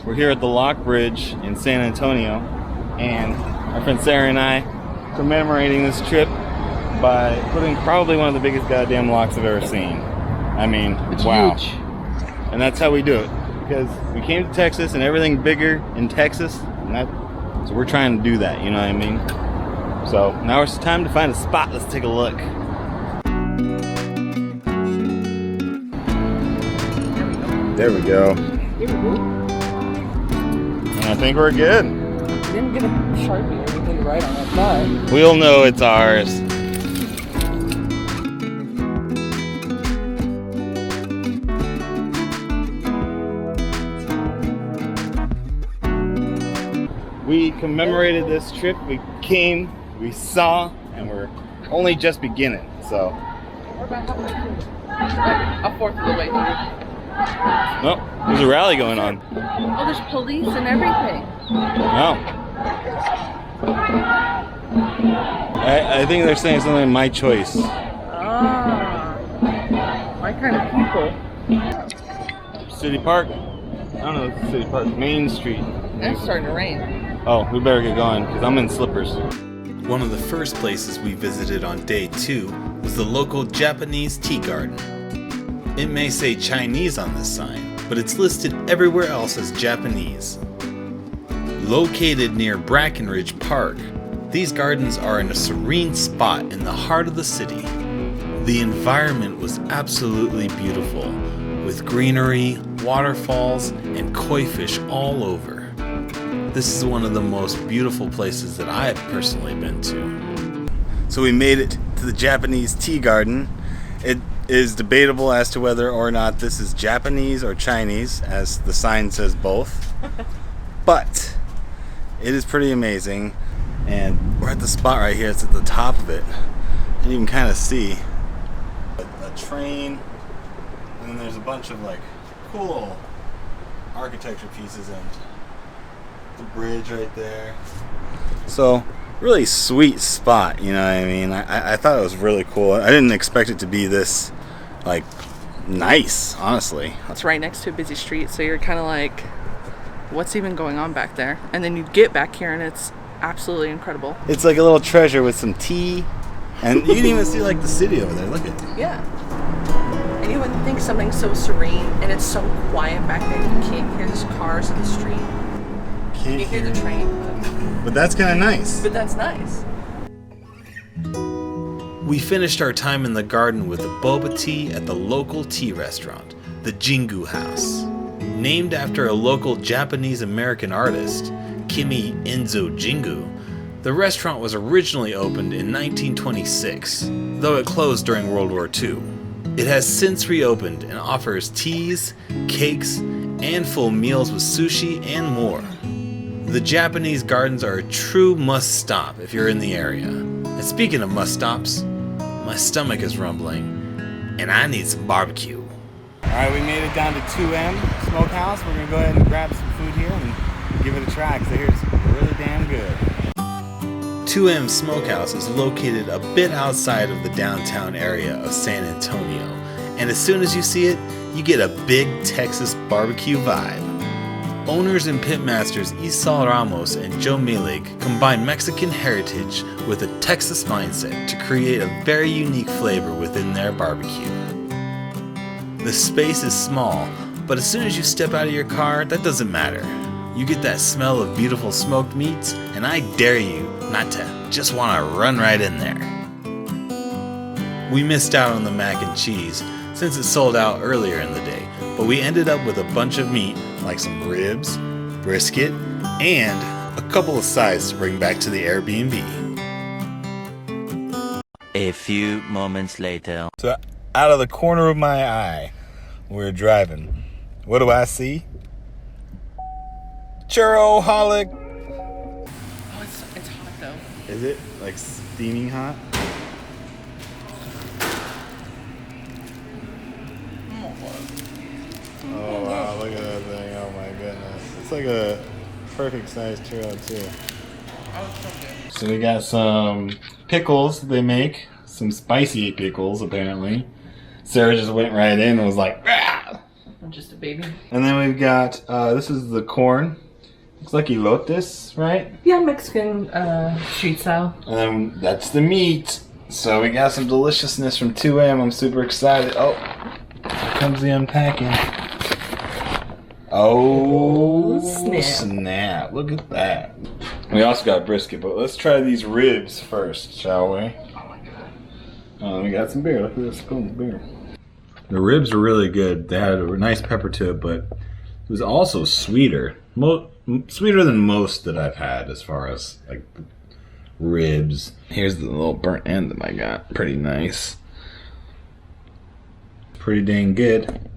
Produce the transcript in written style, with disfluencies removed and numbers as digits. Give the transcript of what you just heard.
We're here at the Lock Bridge in San Antonio, and our friend Sarah and I commemorating this trip by putting probably one of the biggest goddamn locks I've ever seen. I mean, it's wow. Huge. And that's how we do it, because we came to Texas and everything bigger in Texas, and so we're trying to do that, you know what I mean? So now it's time to find a spot. Let's take a look. There we go. And I think we're good. We didn't get a Sharpie or anything to write on it, but We'll know it's ours. We commemorated this trip. We came, we saw, and we're only just beginning. So. we're about a fourth of the way through. No, there's a rally going on. Oh, there's police and everything. No. I think they're saying something my choice. Ah, my kind of people. City Park? I don't know if it's City Park. Main Street. And it's starting to rain. Oh, we better get going because I'm in slippers. One of the first places we visited on day 2 was the local Japanese tea garden. It may say Chinese on this sign, but it's listed everywhere else as Japanese. Located near Brackenridge Park, these gardens are in a serene spot in the heart of the city. The environment was absolutely beautiful, with greenery, waterfalls, and koi fish all over. This is one of the most beautiful places that I have personally been to. So we made it to the Japanese tea garden. It is debatable as to whether or not this is Japanese or Chinese, as the sign says both. But it is pretty amazing. And we're at the spot right here. It's at the top of it. And you can kind of see a train. And then there's a bunch of like cool architecture pieces and the bridge right there. So really sweet spot, you know what I mean? I thought it was really cool. I didn't expect it to be this like nice, honestly. It's right next to a busy street, so you're kind of like, what's even going on back there? And then you get back here and it's absolutely incredible. It's like a little treasure with some tea, and you can even see like the city over there. Look at it. Yeah. And you wouldn't think something so serene, and it's so quiet back there. You can't hear the cars in the street. You can hear the train. But that's kind of nice. But that's nice. We finished our time in the garden with a boba tea at the local tea restaurant, the Jingu House. Named after a local Japanese-American artist, Kimi Enzo Jingu, the restaurant was originally opened in 1926, though it closed during World War II. It has since reopened and offers teas, cakes, and full meals with sushi and more. The Japanese gardens are a true must-stop if you're in the area. And speaking of must-stops, my stomach is rumbling, and I need some barbecue. Alright, we made it down to 2M Smokehouse. We're going to go ahead and grab some food here and give it a try, because I hear it's really damn good. 2M Smokehouse is located a bit outside of the downtown area of San Antonio, and as soon as you see it, you get a big Texas barbecue vibe. Owners and pitmasters Isal Ramos and Joe Milig combine Mexican heritage with a Texas mindset to create a very unique flavor within their barbecue. The space is small, but as soon as you step out of your car, that doesn't matter. You get that smell of beautiful smoked meats, and I dare you not to just want to run right in there. We missed out on the mac and cheese since it sold out earlier in the day, but we ended up with a bunch of meat like some ribs, brisket, and a couple of sides to bring back to the Airbnb. A few moments later. So out of the corner of my eye, we're driving. What do I see? Churroholic. Oh, it's hot though. Is it like steaming hot? Oh wow, look at that thing. Oh my goodness. It's like a perfect sized churro too. Oh, it's so good. So we got some pickles they make. Some spicy pickles apparently. Sarah just went right in and was like, "Ah!" I'm just a baby. And then we've got, this is the corn. Looks like elotes, right? Yeah, Mexican street style. And then that's the meat. So we got some deliciousness from 2M. I'm super excited. Oh, here comes the unpacking. Oh, snap. Look at that. We also got brisket, but let's try these ribs first, shall we? Oh my god. Oh, we got some beer. Look at this cool beer. The ribs are really good. They had a nice pepper to it, but it was also sweeter. Sweeter than most that I've had as far as like ribs. Here's the little burnt end that I got. Pretty nice. Pretty dang good.